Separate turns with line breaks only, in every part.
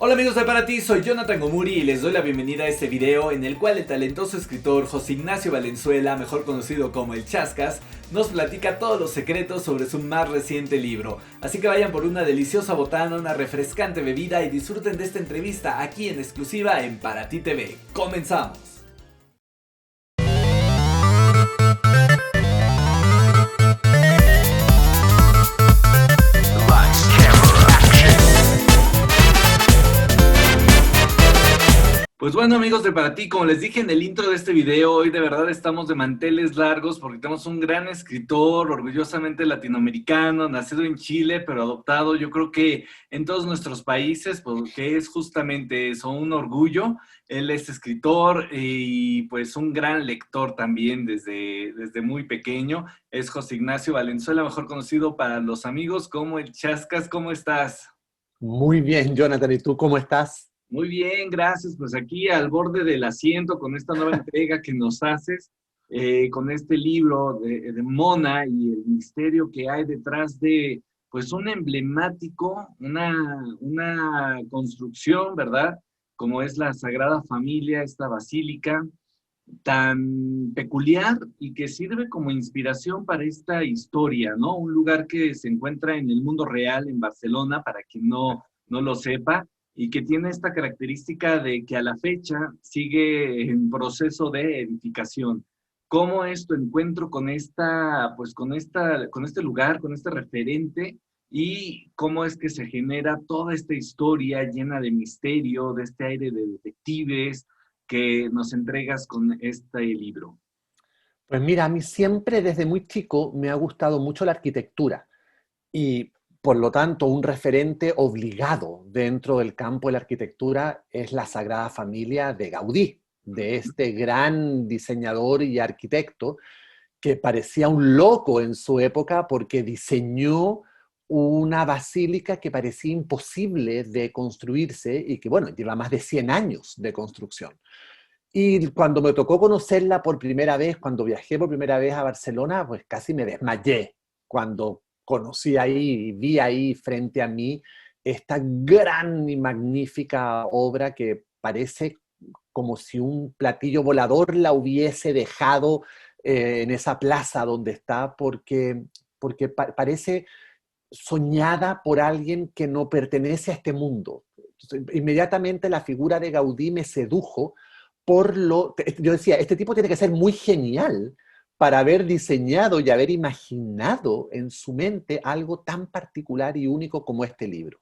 Hola amigos de Para Ti, soy Jonathan Gomuri y les doy la bienvenida a este video en el cual el talentoso escritor José Ignacio Valenzuela, mejor conocido como El Chascas, nos platica todos los secretos sobre su más reciente libro. Así que vayan por una deliciosa botana, una refrescante bebida y disfruten de esta entrevista aquí en exclusiva en Para Ti TV. ¡Comenzamos! Pues bueno amigos de Para Ti, como les dije en el intro de este video, hoy de verdad estamos de manteles largos porque tenemos un gran escritor, orgullosamente latinoamericano, nacido en Chile, pero adoptado yo creo que en todos nuestros países, porque es justamente eso, un orgullo. Él es escritor y pues un gran lector también desde muy pequeño. Es José Ignacio Valenzuela, mejor conocido para los amigos como El Chascas. ¿Cómo estás?
Muy bien, Jonathan. ¿Y tú cómo estás?
Muy bien, gracias. Pues aquí al borde del asiento con esta nueva entrega que nos haces, con este libro de Mona y el misterio que hay detrás de, pues, un emblemático, una construcción, ¿verdad? Como es la Sagrada Familia, esta basílica tan peculiar y que sirve como inspiración para esta historia, ¿no? Un lugar que se encuentra en el mundo real, en Barcelona, para quien no lo sepa, y que tiene esta característica de que a la fecha sigue en proceso de edificación. ¿Cómo es tu encuentro con con este lugar, con este referente, y cómo es que se genera toda esta historia llena de misterio, de este aire de detectives que nos entregas con este libro?
Pues mira, a mí siempre desde muy chico me ha gustado mucho la arquitectura y por lo tanto un referente obligado dentro del campo de la arquitectura es la Sagrada Familia de Gaudí, de este gran diseñador y arquitecto que parecía un loco en su época porque diseñó una basílica que parecía imposible de construirse y que, bueno, lleva más de 100 años de construcción. Y cuando me tocó conocerla por primera vez, cuando viajé por primera vez a Barcelona, pues casi me desmayé cuando conocí ahí y vi ahí frente a mí esta gran y magnífica obra que parece como si un platillo volador la hubiese dejado en esa plaza donde está, porque parece soñada por alguien que no pertenece a este mundo. Entonces, inmediatamente la figura de Gaudí me sedujo yo decía, este tipo tiene que ser muy genial para haber diseñado y haber imaginado en su mente algo tan particular y único como este libro.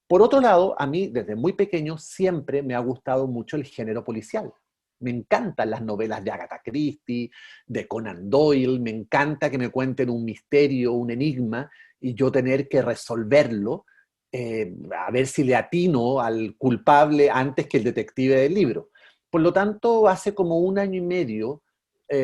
Por otro lado, a mí desde muy pequeño siempre me ha gustado mucho el género policial. Me encantan las novelas de Agatha Christie, de Conan Doyle, me encanta que me cuenten un misterio, un enigma, y yo tener que resolverlo, a ver si le atino al culpable antes que el detective del libro. Por lo tanto, hace como un año y medio,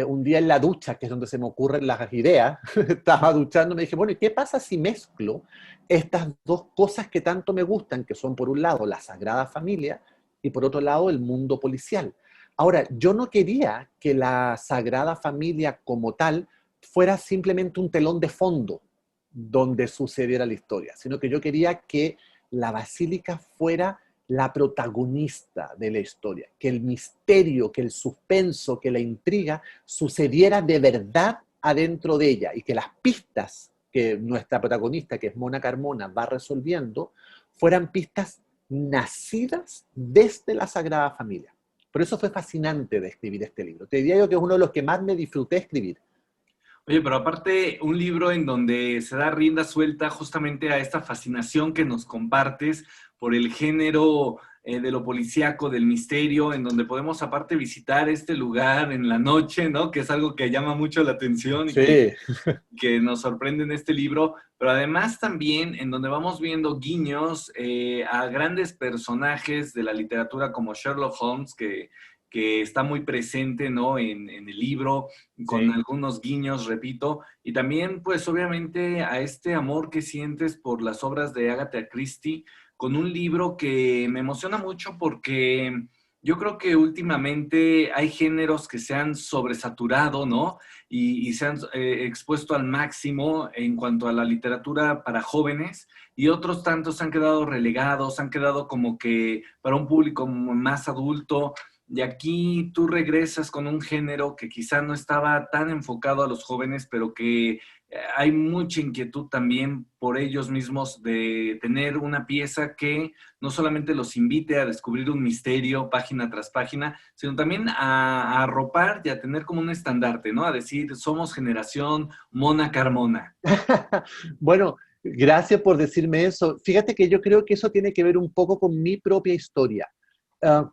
un día en la ducha, que es donde se me ocurren las ideas, estaba duchando, me dije, bueno, ¿y qué pasa si mezclo estas dos cosas que tanto me gustan, que son por un lado la Sagrada Familia y por otro lado el mundo policial? Ahora, yo no quería que la Sagrada Familia como tal fuera simplemente un telón de fondo donde sucediera la historia, sino que yo quería que la basílica fuera la protagonista de la historia, que el misterio, que el suspenso, que la intriga sucediera de verdad adentro de ella y que las pistas que nuestra protagonista, que es Mona Carmona, va resolviendo, fueran pistas nacidas desde la Sagrada Familia. Por eso fue fascinante de escribir este libro. Te diría yo que es uno de los que más me disfruté escribir.
Oye, pero aparte, un libro en donde se da rienda suelta justamente a esta fascinación que nos compartes por el género de lo policíaco, del misterio, en donde podemos aparte visitar este lugar en la noche, ¿no? Que es algo que llama mucho la atención y
Sí,
que nos sorprende en este libro, pero además también en donde vamos viendo guiños a grandes personajes de la literatura como Sherlock Holmes, que está muy presente, ¿no? En el libro, con
sí.
algunos guiños, repito, y también, pues, obviamente, a este amor que sientes por las obras de Agatha Christie, con un libro que me emociona mucho porque Yo creo que últimamente hay géneros que se han sobresaturado, ¿no? Y se han expuesto al máximo en cuanto a la literatura para jóvenes y otros tantos han quedado relegados, han quedado como que para un público más adulto. Y aquí tú regresas con un género que quizá no estaba tan enfocado a los jóvenes, pero que hay mucha inquietud también por ellos mismos de tener una pieza que no solamente los invite a descubrir un misterio página tras página, sino también a arropar y a tener como un estandarte, ¿no? A decir, somos generación Mona Carmona.
Bueno, gracias por decirme eso. Fíjate que yo creo que eso tiene que ver un poco con mi propia historia.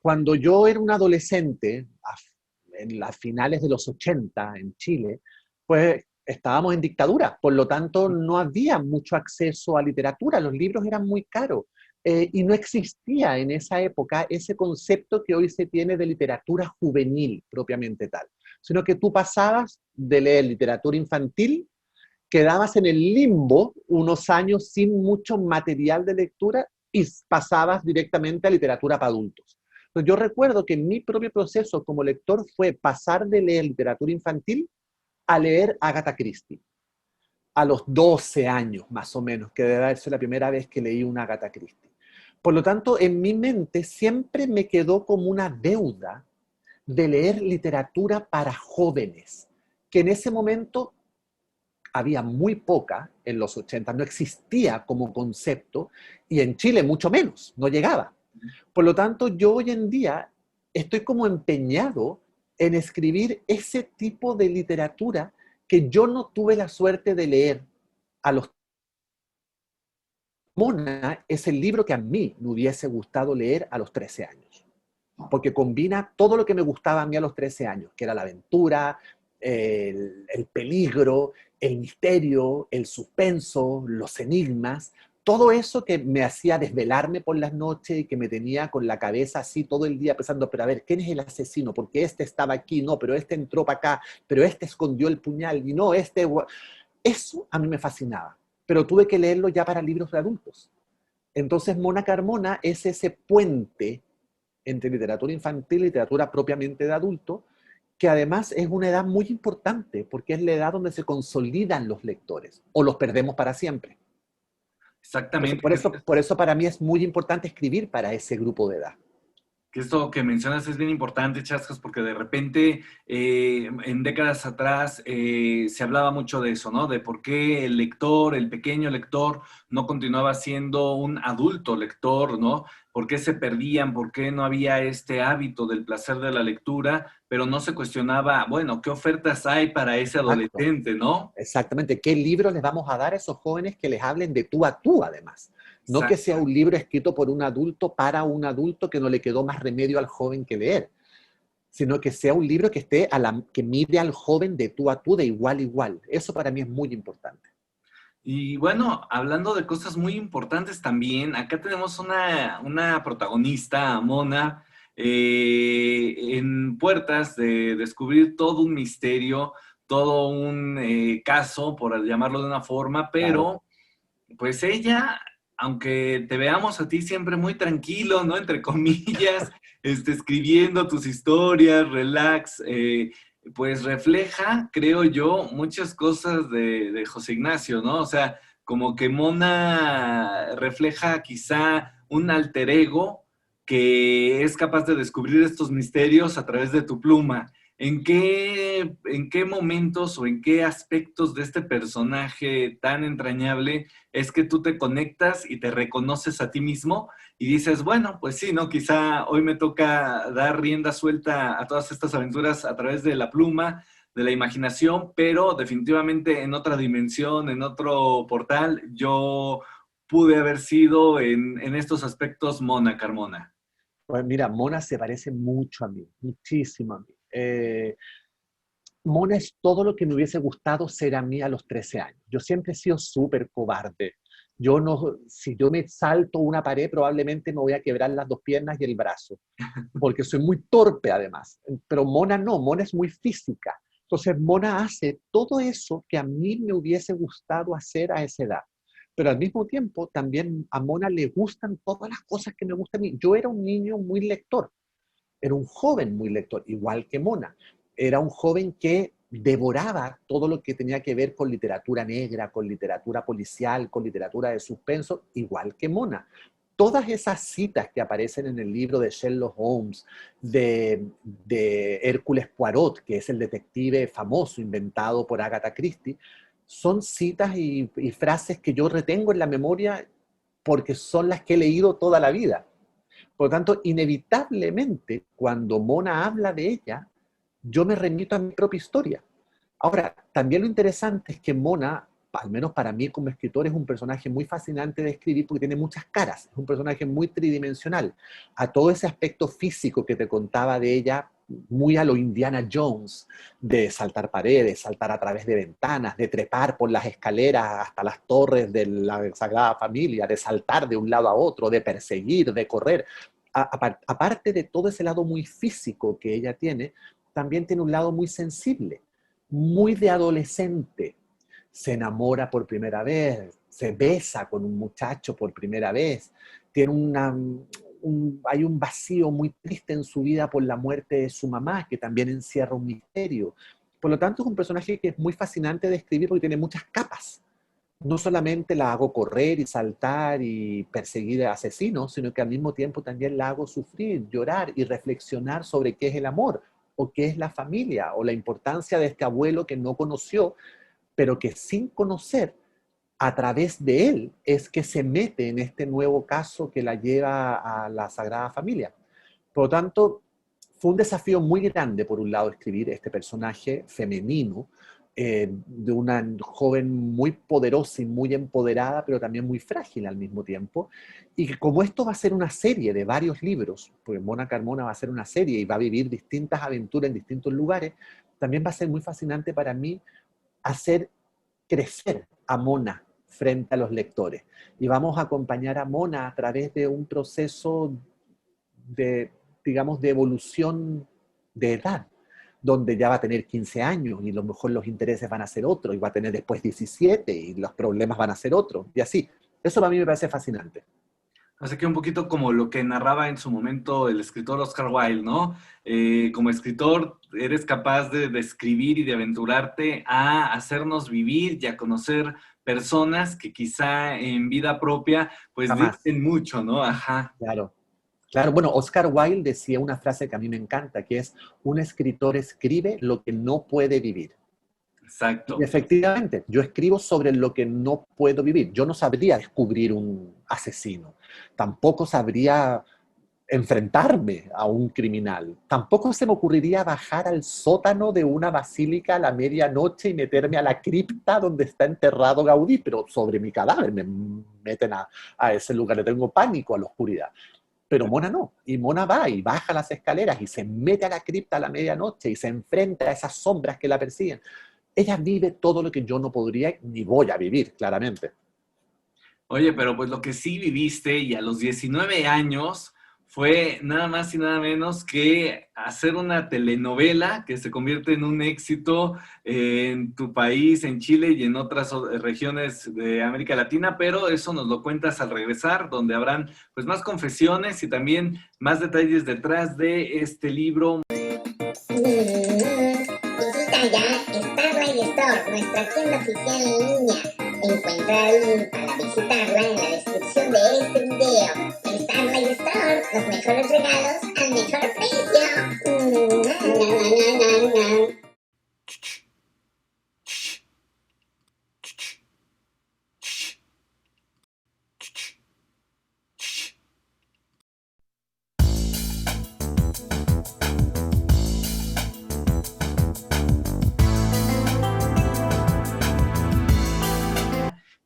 Cuando yo era un adolescente, en las finales de los 80 en Chile, pues estábamos en dictadura, por lo tanto no había mucho acceso a literatura, los libros eran muy caros. Y no existía en esa época ese concepto que hoy se tiene de literatura juvenil propiamente tal, sino que tú pasabas de leer literatura infantil, quedabas en el limbo unos años sin mucho material de lectura y pasabas directamente a literatura para adultos. Entonces yo recuerdo que mi propio proceso como lector fue pasar de leer literatura infantil a leer Agatha Christie, a los 12 años más o menos, que debe haber sido la primera vez que leí una Agatha Christie. Por lo tanto, en mi mente siempre me quedó como una deuda de leer literatura para jóvenes, que en ese momento había muy poca en los 80, no existía como concepto, y en Chile mucho menos, no llegaba. Por lo tanto, yo hoy en día estoy como empeñado en escribir ese tipo de literatura que yo no tuve la suerte de leer a los... Mona es el libro que a mí me hubiese gustado leer a los 13 años, porque combina todo lo que me gustaba a mí a los 13 años, que era la aventura, el peligro, el misterio, el suspenso, los enigmas, todo eso que me hacía desvelarme por las noches y que me tenía con la cabeza así todo el día pensando, pero a ver, ¿quién es el asesino? Porque este estaba aquí, no, pero este entró para acá, pero este escondió el puñal y no, este... Eso a mí me fascinaba, pero tuve que leerlo ya para libros de adultos. Entonces, Mona Carmona es ese puente entre literatura infantil y literatura propiamente de adulto, que además es una edad muy importante, porque es la edad donde se consolidan los lectores, o los perdemos para siempre. Entonces,
Exactamente,
por eso para mí es muy importante escribir para ese grupo de edad.
que esto que mencionas es bien importante, Chascos, porque de repente en décadas atrás se hablaba mucho de eso, ¿no? De por qué el lector, el pequeño lector, no continuaba siendo un adulto lector, ¿no? ¿Por qué se perdían? ¿Por qué no había este hábito del placer de la lectura? Pero no se cuestionaba, bueno, ¿qué ofertas hay para ese
Exacto,
adolescente, ¿no?
exactamente. ¿Qué libros les vamos a dar a esos jóvenes que les hablen de tú a tú, además? No que sea
Exacto.
un libro escrito por un adulto para un adulto que no le quedó más remedio al joven que leer, sino que sea un libro que esté que mire al joven de tú a tú, de igual a igual. Eso para mí es muy importante.
Y bueno, hablando de cosas muy importantes también, acá tenemos una protagonista, Mona, en puertas de descubrir todo un misterio, todo un caso, por llamarlo de una forma,
Claro.
pero pues ella, aunque te veamos a ti siempre muy tranquilo, ¿no? Entre comillas, escribiendo tus historias, relax, pues refleja, creo yo, muchas cosas de José Ignacio, ¿no? O sea, como que Mona refleja quizá un alter ego que es capaz de descubrir estos misterios a través de tu pluma. En qué momentos o en qué aspectos de este personaje tan entrañable es que tú te conectas y te reconoces a ti mismo y dices, bueno, pues sí, ¿no? Quizá hoy me toca dar rienda suelta a todas estas aventuras a través de la pluma, de la imaginación, pero definitivamente en otra dimensión, en otro portal, yo pude haber sido en estos aspectos Mona Carmona.
Pues mira, Mona se parece mucho a mí, muchísimo a mí. Mona es todo lo que me hubiese gustado ser a mí a los 13 años. Yo siempre he sido súper cobarde. Yo no, si yo me salto una pared, probablemente me voy a quebrar las dos piernas y el brazo, porque soy muy torpe además. Pero Mona no, Mona es muy física. Entonces Mona hace todo eso que a mí me hubiese gustado hacer a esa edad. Pero al mismo tiempo, también a Mona le gustan todas las cosas que me gustan a mí. Yo era un niño muy lector. Era un joven muy lector, igual que Mona. Era un joven que devoraba todo lo que tenía que ver con literatura negra, con literatura policial, con literatura de suspenso, igual que Mona. Todas esas citas que aparecen en el libro de Sherlock Holmes, de Hércules Poirot, que es el detective famoso inventado por Agatha Christie, son citas y frases que yo retengo en la memoria porque son las que he leído toda la vida. Por lo tanto, inevitablemente, cuando Mona habla de ella, yo me remito a mi propia historia. Ahora, también lo interesante es que Mona, al menos para mí como escritor, es un personaje muy fascinante de escribir porque tiene muchas caras, es un personaje muy tridimensional. A todo ese aspecto físico que te contaba de ella, muy a lo Indiana Jones, de saltar paredes, saltar a través de ventanas, de trepar por las escaleras hasta las torres de la Sagrada Familia, de saltar de un lado a otro, de perseguir, de correr. Aparte de todo ese lado muy físico que ella tiene, también tiene un lado muy sensible, muy de adolescente. Se enamora por primera vez, se besa con un muchacho por primera vez, tiene hay un vacío muy triste en su vida por la muerte de su mamá, que también encierra un misterio. Por lo tanto, es un personaje que es muy fascinante de escribir porque tiene muchas capas. No solamente la hago correr y saltar y perseguir a asesinos, sino que al mismo tiempo también la hago sufrir, llorar y reflexionar sobre qué es el amor, o qué es la familia, o la importancia de este abuelo que no conoció, pero que sin conocer, a través de él, es que se mete en este nuevo caso que la lleva a la Sagrada Familia. Por lo tanto, fue un desafío muy grande, por un lado, escribir este personaje femenino, de una joven muy poderosa y muy empoderada, pero también muy frágil al mismo tiempo. Y que como esto va a ser una serie de varios libros, porque Mona Carmona va a ser una serie y va a vivir distintas aventuras en distintos lugares, también va a ser muy fascinante para mí hacer crecer a Mona frente a los lectores. Y vamos a acompañar a Mona a través de un proceso de, digamos, de evolución de edad, donde ya va a tener 15 años y a lo mejor los intereses van a ser otros, y va a tener después 17 y los problemas van a ser otros, y así. Eso para mí me parece fascinante.
Así que un poquito como lo que narraba en su momento el escritor Oscar Wilde, ¿no? Como escritor eres capaz de escribir y de aventurarte a hacernos vivir y a conocer personas que quizá en vida propia pues
Jamás.
dicen mucho, ¿no? Ajá,
Claro. Claro, bueno, Oscar Wilde decía una frase que a mí me encanta, que es: un escritor escribe lo que no puede vivir. Y
exacto.
efectivamente, yo escribo sobre lo que no puedo vivir. Yo no sabría descubrir un asesino, tampoco sabría enfrentarme a un criminal, tampoco se me ocurriría bajar al sótano de una basílica a la medianoche y meterme a la cripta donde está enterrado Gaudí, pero sobre mi cadáver me meten a ese lugar, le tengo pánico a la oscuridad. Pero Mona no, y Mona va y baja las escaleras y se mete a la cripta a la medianoche y se enfrenta a esas sombras que la persiguen. Ella vive todo lo que yo no podría ni voy a vivir, claramente.
Oye, pero pues lo que sí viviste y a los 19 años fue nada más y nada menos que hacer una telenovela que se convierte en un éxito en tu país, en Chile y en otras regiones de América Latina, pero eso nos lo cuentas al regresar, donde habrán pues más confesiones y también más detalles detrás de este libro.
Visita ya Starlight Store, nuestra tienda oficial en línea. Encuentra el link para visitarla en la descripción de este video. En Starlight Store, los mejores regalos al mejor precio.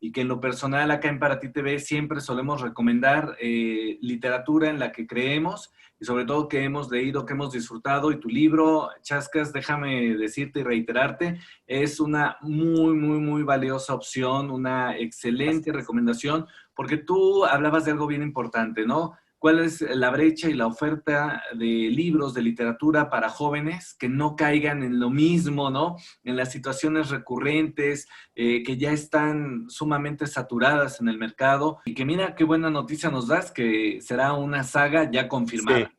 Y que en lo personal acá en Para Ti TV siempre solemos recomendar literatura en la que creemos y sobre todo que hemos leído, que hemos disfrutado. Y tu libro, Chascas, déjame decirte y reiterarte, es una muy, muy, muy valiosa opción, una excelente recomendación, porque tú hablabas de algo bien importante, ¿no? ¿Cuál es la brecha y la oferta de libros, de literatura para jóvenes que no caigan en lo mismo, ¿no? En las situaciones recurrentes, que ya están sumamente saturadas en el mercado y que mira qué buena noticia nos das, que será una saga ya
Sí,
confirmada.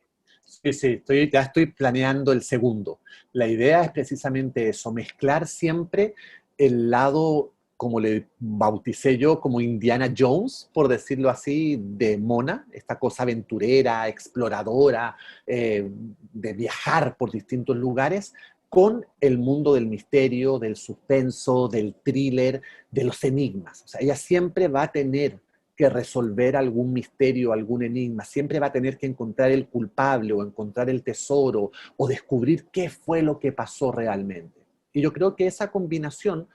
Sí, sí, ya estoy planeando el segundo. La idea es precisamente eso, mezclar siempre el lado, como le bauticé yo, como Indiana Jones, por decirlo así, de Mona, esta cosa aventurera, exploradora, de viajar por distintos lugares, con el mundo del misterio, del suspenso, del thriller, de los enigmas. O sea, ella siempre va a tener que resolver algún misterio, algún enigma, siempre va a tener que encontrar el culpable o encontrar el tesoro o descubrir qué fue lo que pasó realmente. Y yo creo que esa combinación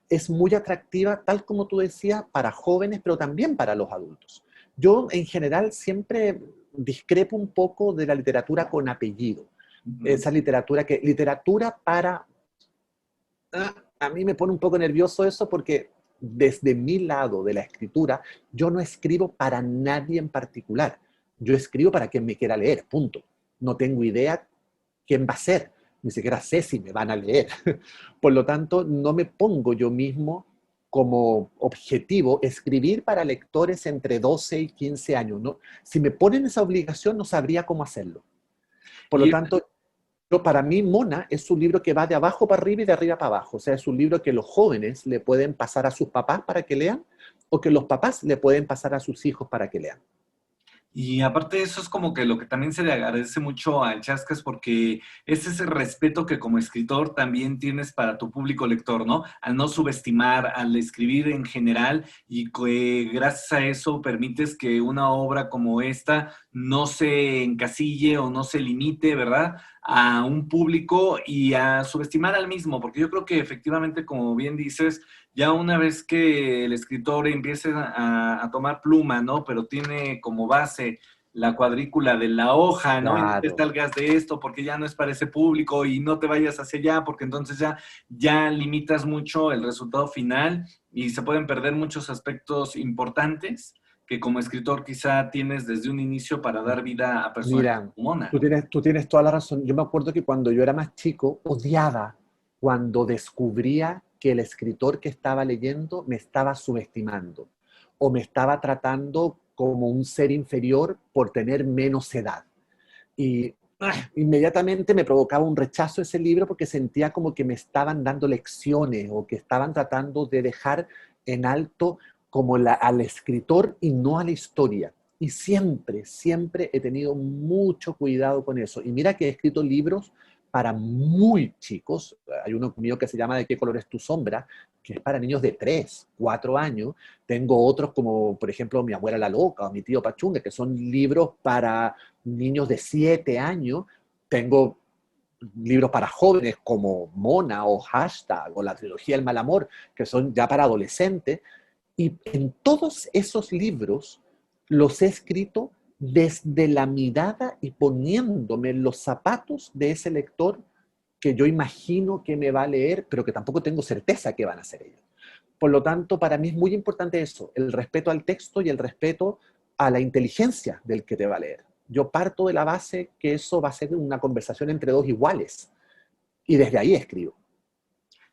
es muy atractiva, tal como tú decías, para jóvenes, pero también para los adultos. Yo en general siempre discrepo un poco de la literatura con apellido. Esa literatura para a mí me pone un poco nervioso eso porque desde mi lado de la escritura, yo no escribo para nadie en particular. Yo escribo para quien me quiera leer, punto. No tengo idea quién va a ser, ni siquiera sé si me van a leer. Por lo tanto, no me pongo yo mismo como objetivo escribir para lectores entre 12 y 15 años. ¿No? Si me ponen esa obligación, no sabría cómo hacerlo. Por lo
Y
tanto, para mí, Mona es un libro que va de abajo para arriba y de arriba para abajo. O sea, es un libro que los jóvenes le pueden pasar a sus papás para que lean o que los papás le pueden pasar a sus hijos para que lean.
Y aparte de eso es como que lo que también se le agradece mucho al Chascas porque es ese respeto que como escritor también tienes para tu público lector, ¿no? Al no subestimar, al escribir en general y que gracias a eso permites que una obra como esta no se encasille o no se limite, ¿verdad? A un público y a subestimar al mismo, porque yo creo que efectivamente, como bien dices, ya una vez que el escritor empiece a tomar pluma, ¿no? Pero tiene como base la cuadrícula de la hoja, ¿no? Y no te
Claro.
salgas de esto porque ya no es para ese público y no te vayas hacia allá porque entonces ya limitas mucho el resultado final y se pueden perder muchos aspectos importantes que como escritor quizá tienes desde un inicio para dar vida a personajes
Mira,
como Mona.
tú tienes toda la razón. Yo me acuerdo que cuando yo era más chico, odiaba cuando descubría que el escritor que estaba leyendo me estaba subestimando o me estaba tratando como un ser inferior por tener menos edad. Y inmediatamente me provocaba un rechazo ese libro porque sentía como que me estaban dando lecciones o que estaban tratando de dejar en alto como al escritor y no a la historia. Y siempre, siempre he tenido mucho cuidado con eso. Y mira que he escrito libros para muy chicos. Hay uno mío que se llama ¿De qué color es tu sombra?, que es para niños de 3 4 años. Tengo otros como, por ejemplo, Mi abuela la loca o Mi tío Pachunga, que son libros para niños de 7 años. Tengo libros para jóvenes como Mona o Hashtag o la trilogía El mal amor, que son ya para adolescentes. Y en todos esos libros los he escrito desde la mirada y poniéndome en los zapatos de ese lector que yo imagino que me va a leer, pero que tampoco tengo certeza que van a ser ellos. Por lo tanto, para mí es muy importante eso, el respeto al texto y el respeto a la inteligencia del que te va a leer. Yo parto de la base que eso va a ser una conversación entre dos iguales y desde ahí escribo.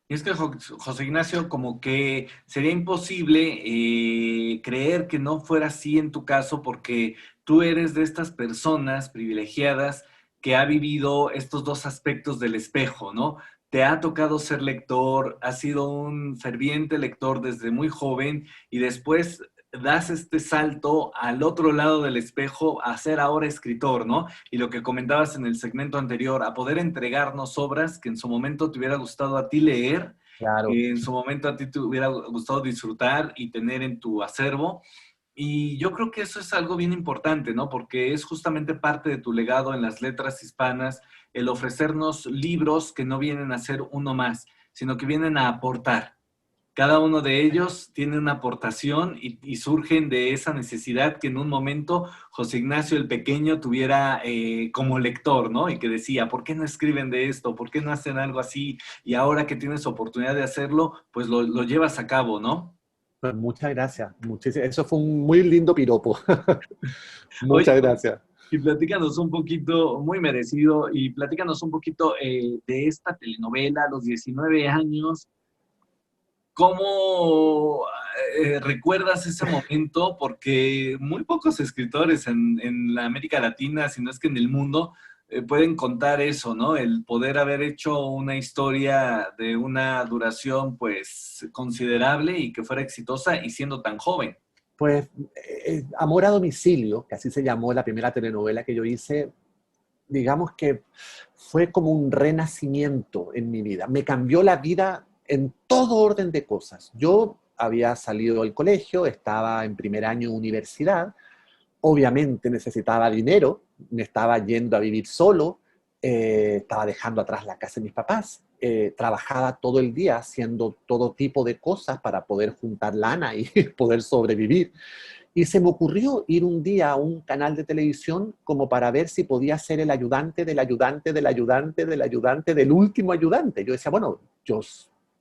Y es que José Ignacio, como que sería imposible creer que no fuera así en tu caso, porque tú eres de estas personas privilegiadas que ha vivido estos dos aspectos del espejo, ¿no? Te ha tocado ser lector, has sido un ferviente lector desde muy joven y después das este salto al otro lado del espejo a ser ahora escritor, ¿no? Y lo que comentabas en el segmento anterior, a poder entregarnos obras que en su momento te hubiera gustado a ti leer,
Claro.
que en su momento a ti te hubiera gustado disfrutar y tener en tu acervo. Y yo creo que eso es algo bien importante, ¿no? Porque es justamente parte de tu legado en las letras hispanas, el ofrecernos libros que no vienen a ser uno más, sino que vienen a aportar. Cada uno de ellos tiene una aportación y surgen de esa necesidad que en un momento José Ignacio el Pequeño tuviera como lector, ¿no? Y que decía, ¿por qué no escriben de esto? ¿Por qué no hacen algo así? Y ahora que tienes oportunidad de hacerlo, pues lo llevas a cabo, ¿no?
Pues muchas gracias. Muchísimas, eso fue un muy lindo piropo.
Oye,
Muchas gracias.
y platícanos un poquito, muy merecido, y platícanos un poquito de esta telenovela, los 19 años. ¿Cómo recuerdas ese momento? Porque muy pocos escritores en la América Latina, si no es que en el mundo, pueden contar eso, ¿no? El poder haber hecho una historia de una duración, pues, considerable y que fuera exitosa y siendo tan joven.
Pues Amor a domicilio, que así se llamó la primera telenovela que yo hice, digamos que fue como un renacimiento en mi vida. Me cambió la vida en todo orden de cosas. Yo había salido del colegio, estaba en primer año de universidad, obviamente necesitaba dinero, me estaba yendo a vivir solo, estaba dejando atrás la casa de mis papás, trabajaba todo el día haciendo todo tipo de cosas para poder juntar lana y poder sobrevivir. Y se me ocurrió ir un día a un canal de televisión como para ver si podía ser el ayudante del ayudante del ayudante del ayudante del último ayudante. Yo decía, bueno, yo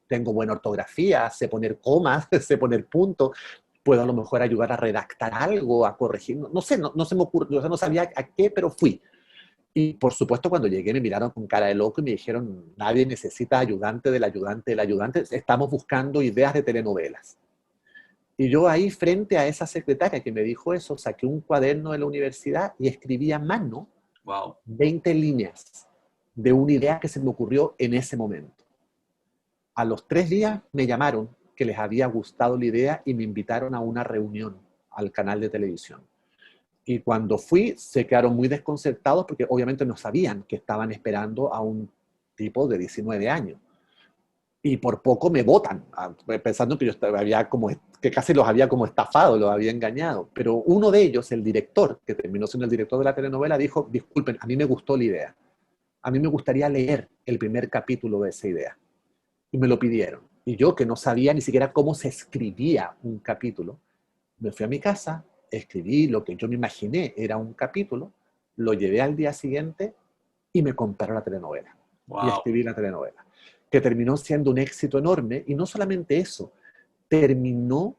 tengo buena ortografía, sé poner comas, sé poner puntos, puedo a lo mejor ayudar a redactar algo, a corregir, no sé, no se me ocurrió, no sabía a qué, pero fui. Y por supuesto cuando llegué me miraron con cara de loco y me dijeron, nadie necesita ayudante del ayudante del ayudante, estamos buscando ideas de telenovelas. Y yo ahí, frente a esa secretaria que me dijo eso, saqué un cuaderno de la universidad y escribí a mano
Wow.
20 líneas de una idea que se me ocurrió en ese momento. A los 3 días me llamaron que les había gustado la idea y me invitaron a una reunión al canal de televisión. Y cuando fui, se quedaron muy desconcertados porque obviamente no sabían que estaban esperando a un tipo de 19 años. Y por poco me botan, pensando que yo había como, que casi los había como estafado, los había engañado. Pero uno de ellos, el director, que terminó siendo el director de la telenovela, dijo, disculpen, a mí me gustó la idea. A mí me gustaría leer el primer capítulo de esa idea. Y me lo pidieron. Y yo, que no sabía ni siquiera cómo se escribía un capítulo, me fui a mi casa, escribí lo que yo me imaginé era un capítulo, lo llevé al día siguiente y me compraron la telenovela.
Wow.
Y escribí la telenovela, que terminó siendo un éxito enorme. Y no solamente eso, terminó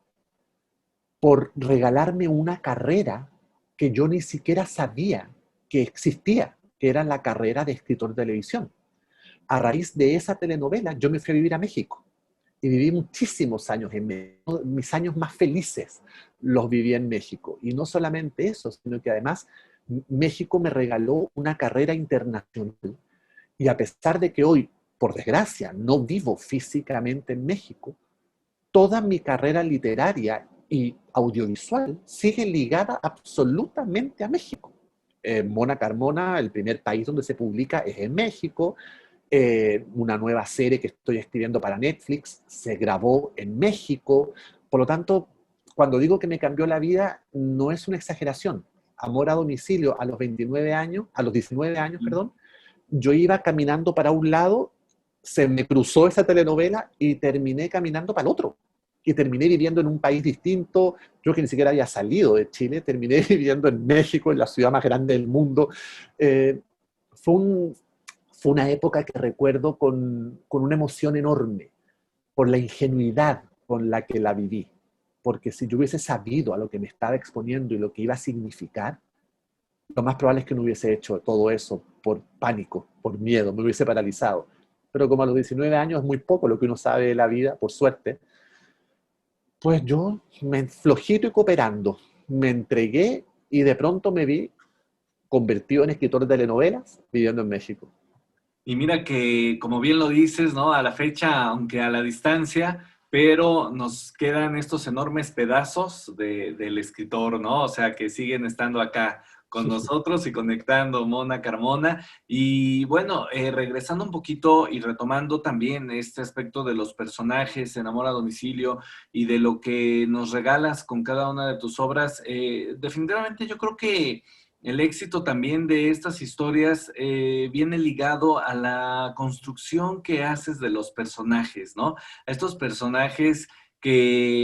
por regalarme una carrera que yo ni siquiera sabía que existía, que era la carrera de escritor de televisión. A raíz de esa telenovela, yo me fui a vivir a México y viví muchísimos años en México. Mis años más felices los viví en México. Y no solamente eso, sino que además México me regaló una carrera internacional. Y a pesar de que hoy, por desgracia, no vivo físicamente en México, toda mi carrera literaria y audiovisual sigue ligada absolutamente a México. Mona Carmona, el primer país donde se publica es en México. Una nueva serie que estoy escribiendo para Netflix se grabó en México. Por lo tanto, cuando digo que me cambió la vida, no es una exageración. Amor a domicilio a los 29 años, a los 19 años, perdón, yo iba caminando para un lado, se me cruzó esa telenovela y terminé caminando para el otro. Y terminé viviendo en un país distinto. Yo que ni siquiera había salido de Chile, terminé viviendo en México, en la ciudad más grande del mundo. Fue una época que recuerdo con una emoción enorme por la ingenuidad con la que la viví. Porque si yo hubiese sabido a lo que me estaba exponiendo y lo que iba a significar, lo más probable es que no hubiese hecho todo eso por pánico, por miedo, me hubiese paralizado. Pero como a los 19 años es muy poco lo que uno sabe de la vida, por suerte, pues yo me flojito y cooperando, me entregué y de pronto me vi convertido en escritor de telenovelas viviendo en México.
Y mira que, como bien lo dices, ¿no? A la fecha, aunque a la distancia, pero nos quedan estos enormes pedazos del escritor, ¿no? O sea, que siguen estando acá con nosotros y conectando Mona Carmona. Y bueno, regresando un poquito y retomando también este aspecto de los personajes en Amor a Domicilio y de lo que nos regalas con cada una de tus obras, definitivamente yo creo que el éxito también de estas historias viene ligado a la construcción que haces de los personajes, ¿no? A estos personajes que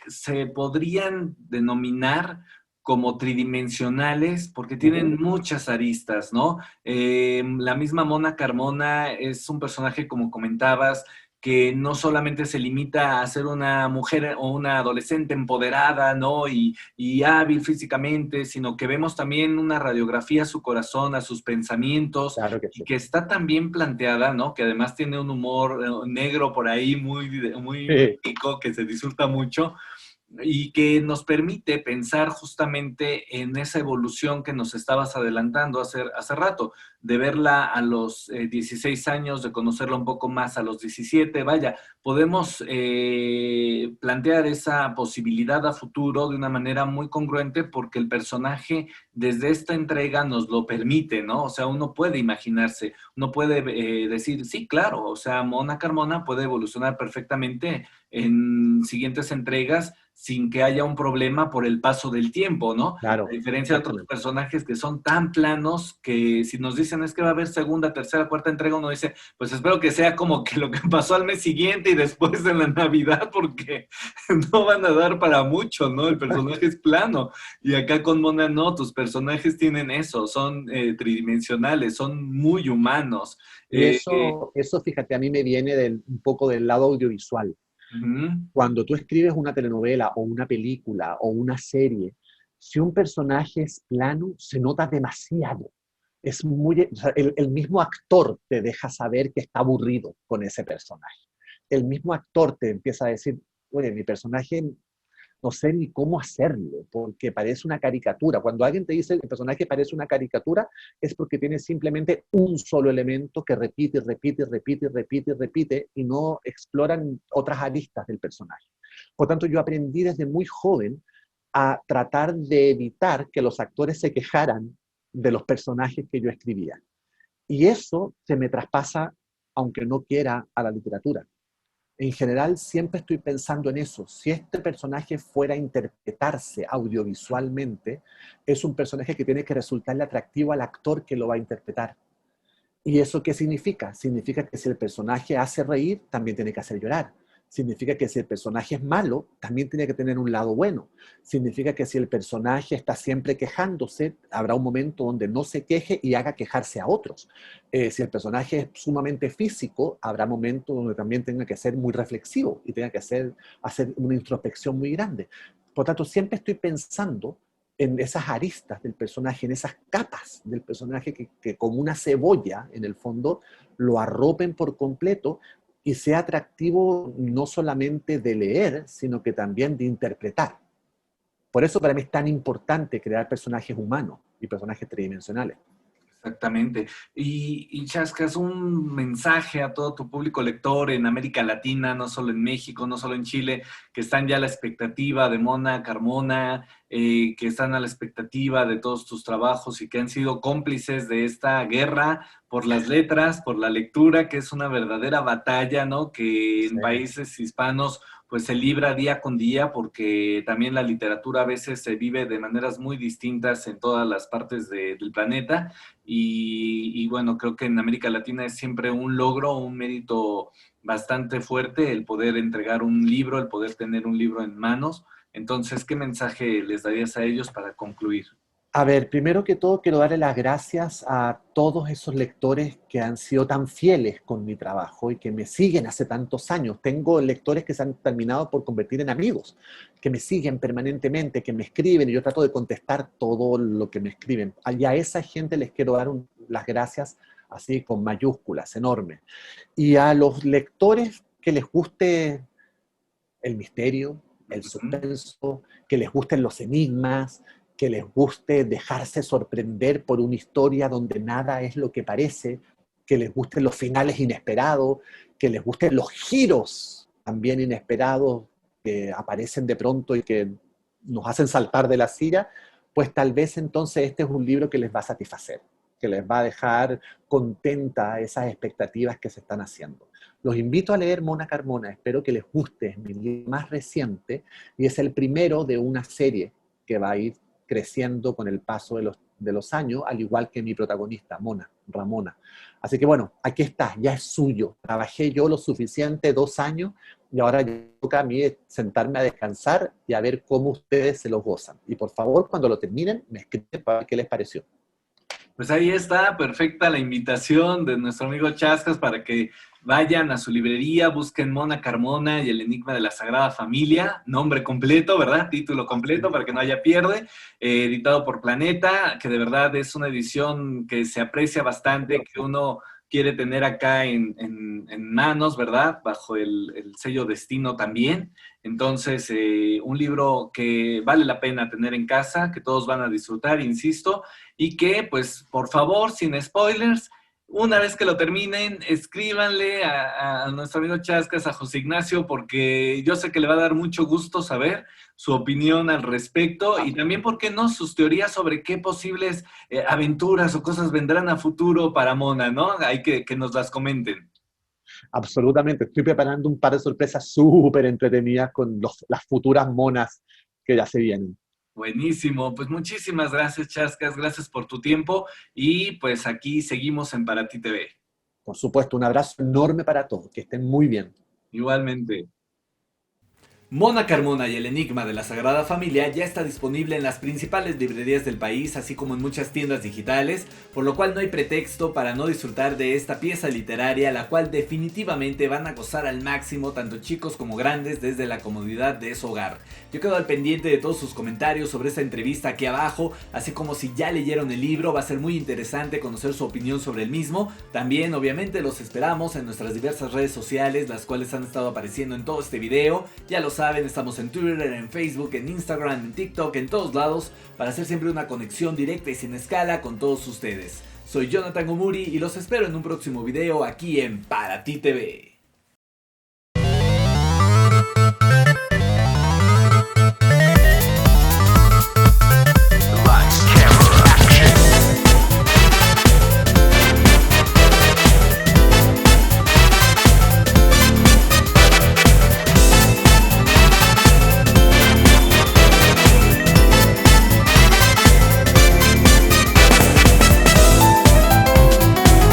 se podrían denominar como tridimensionales porque tienen muchas aristas, ¿no? La misma Mona Carmona es un personaje, como comentabas, que no solamente se limita a ser una mujer o una adolescente empoderada, ¿no? Y hábil físicamente, sino que vemos también una radiografía a su corazón, a sus pensamientos,
Claro que
y
sí.
que está tan bien planteada, ¿no? Que además tiene un humor negro por ahí muy, muy
Sí.
rico, que se disfruta mucho. y que nos permite pensar justamente en esa evolución que nos estabas adelantando hace rato, de verla a los 16 años, de conocerla un poco más a los 17. Vaya, podemos plantear esa posibilidad a futuro de una manera muy congruente porque el personaje desde esta entrega nos lo permite, ¿no? O sea, uno puede imaginarse, uno puede decir, sí, claro, o sea, Mona Carmona puede evolucionar perfectamente en siguientes entregas sin que haya un problema por el paso del tiempo, ¿no? A
Claro,
diferencia de otros
exactamente.
personajes que son tan planos que si nos dicen es que va a haber segunda, tercera, cuarta entrega, uno dice, pues espero que sea como que lo que pasó al mes siguiente y después de la Navidad, porque no van a dar para mucho, ¿no? El personaje es plano. Y acá con Mona no, tus personajes tienen eso, son tridimensionales, son muy humanos.
Y
Eh,
eso, fíjate, a mí me viene un poco del lado audiovisual.
Ujú.
Cuando tú escribes una telenovela o una película o una serie, si un personaje es plano, se nota demasiado. O sea, el mismo actor te deja saber que está aburrido con ese personaje. El mismo actor te empieza a decir, oye, mi personaje no sé ni cómo hacerlo, porque parece una caricatura. Cuando alguien te dice que el personaje parece una caricatura, es porque tiene simplemente un solo elemento que repite, repite, repite, repite, repite, y no exploran otras aristas del personaje. Por tanto, yo aprendí desde muy joven a tratar de evitar que los actores se quejaran de los personajes que yo escribía. Y eso se me traspasa, aunque no quiera, a la literatura. En general, siempre estoy pensando en eso. Si este personaje fuera a interpretarse audiovisualmente, es un personaje que tiene que resultarle atractivo al actor que lo va a interpretar. ¿Y eso qué significa? Significa que si el personaje hace reír, también tiene que hacer llorar. Significa que si el personaje es malo, también tiene que tener un lado bueno. Significa que si el personaje está siempre quejándose, habrá un momento donde no se queje y haga quejarse a otros. Si el personaje es sumamente físico, habrá momentos donde también tenga que ser muy reflexivo y tenga que hacer una introspección muy grande. Por tanto, siempre estoy pensando en esas aristas del personaje, en esas capas del personaje que como una cebolla, en el fondo, lo arropen por completo y sea atractivo no solamente de leer, sino que también de interpretar. Por eso para mí es tan importante crear personajes humanos y personajes tridimensionales.
Exactamente. Y Chascas, un mensaje a todo tu público lector en América Latina, no solo en México, no solo en Chile, que están ya a la expectativa de Mona Carmona, que están a la expectativa de todos tus trabajos y que han sido cómplices de esta guerra por las letras, por la lectura, que es una verdadera batalla, ¿no? Que en
Sí.
países hispanos pues se libra día con día porque también la literatura a veces se vive de maneras muy distintas en todas las partes del planeta y bueno, creo que en América Latina es siempre un logro, un mérito bastante fuerte el poder entregar un libro, el poder tener un libro en manos. Entonces, ¿qué mensaje les darías a ellos para concluir?
A ver, primero que todo quiero darle las gracias a todos esos lectores que han sido tan fieles con mi trabajo y que me siguen hace tantos años. Tengo lectores que se han terminado por convertir en amigos, que me siguen permanentemente, que me escriben y yo trato de contestar todo lo que me escriben. Y a esa gente les quiero dar las gracias así con mayúsculas, enormes. Y a los lectores que les guste el misterio, el
Ujú.
suspenso, que les gusten los enigmas, que les guste dejarse sorprender por una historia donde nada es lo que parece, que les gusten los finales inesperados, que les gusten los giros también inesperados que aparecen de pronto y que nos hacen saltar de la silla, pues tal vez entonces este es un libro que les va a satisfacer, que les va a dejar contenta esas expectativas que se están haciendo. Los invito a leer Mona Carmona, espero que les guste, es mi libro más reciente y es el primero de una serie que va a ir creciendo con el paso de los años, al igual que mi protagonista, Mona, Ramona. Así que bueno, aquí está, ya es suyo. Trabajé yo lo suficiente, 2 años, y ahora toca a mí sentarme a descansar y a ver cómo ustedes se los gozan. Y por favor, cuando lo terminen, me escriben para ver qué les pareció.
Pues ahí está, perfecta la invitación de nuestro amigo Chascas para que vayan a su librería, busquen Mona Carmona y el Enigma de la Sagrada Familia, nombre completo, ¿verdad? Título completo para que no haya pierde, editado por Planeta, que de verdad es una edición que se aprecia bastante, que uno quiere tener acá en manos, ¿verdad? Bajo el sello Destino también. Entonces, un libro que vale la pena tener en casa, que todos van a disfrutar, insisto, y que, pues, por favor, sin spoilers, una vez que lo terminen, escríbanle a nuestro amigo Chascas, a José Ignacio, porque yo sé que le va a dar mucho gusto saber su opinión al respecto y también, ¿por qué no?, sus teorías sobre qué posibles aventuras o cosas vendrán a futuro para Mona, ¿no? Hay que nos las comenten.
Absolutamente, estoy preparando un par de sorpresas súper entretenidas con las futuras monas que ya se vienen.
Buenísimo, pues muchísimas gracias, Chascas, gracias por tu tiempo y pues aquí seguimos en Para Ti TV.
Por supuesto, un abrazo enorme para todos, que estén muy bien.
Igualmente. Mona Carmona y el Enigma de la Sagrada Familia ya está disponible en las principales librerías del país, así como en muchas tiendas digitales, por lo cual no hay pretexto para no disfrutar de esta pieza literaria, la cual definitivamente van a gozar al máximo tanto chicos como grandes desde la comodidad de su hogar. Yo quedo al pendiente de todos sus comentarios sobre esta entrevista aquí abajo, así como si ya leyeron el libro, va a ser muy interesante conocer su opinión sobre el mismo. También obviamente los esperamos en nuestras diversas redes sociales, las cuales han estado apareciendo en todo este video. Ya lo saben, estamos en Twitter, en Facebook, en Instagram, en TikTok, en todos lados, para hacer siempre una conexión directa y sin escala con todos ustedes. Soy Jonathan Gomuri y los espero en un próximo video aquí en Para Ti TV.